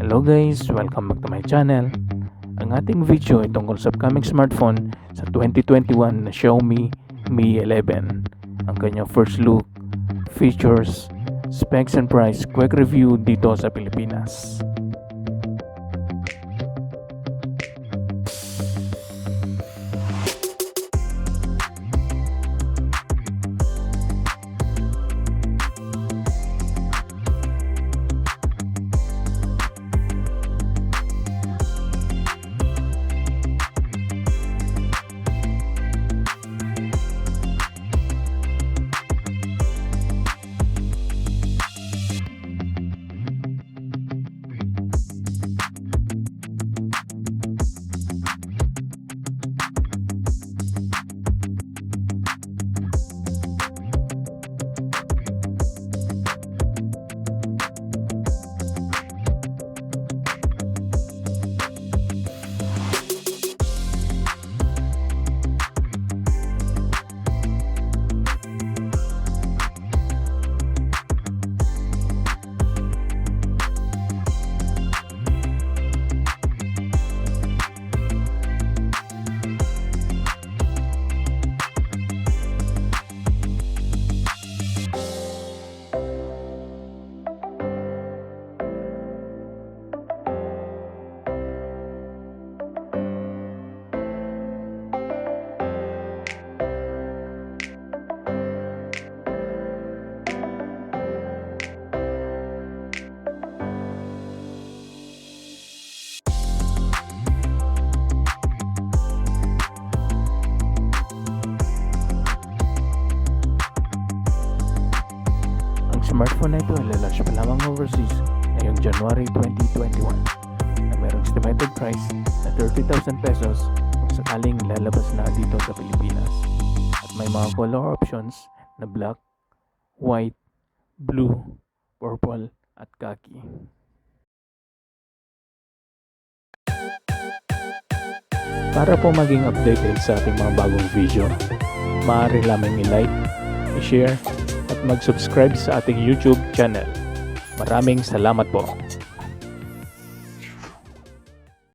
Hello guys, welcome back to my channel. Ang ating video ay tungkol sa upcoming smartphone sa 2021 na Xiaomi Mi 11. Ang kanyang first look, features, specs and price, quick review dito sa Pilipinas. Smartphone na ito ay lalaunch pa lamang overseas ngayong January 2021 na mayroong estimated price na 30,000 pesos kung sakaling lalabas na dito sa Pilipinas. At may mga color options na black, white, blue, purple at khaki. Para po maging updated sa ating mga bagong video, maaari lamang i-like, i-share at mag-subscribe sa ating YouTube channel. Maraming salamat po.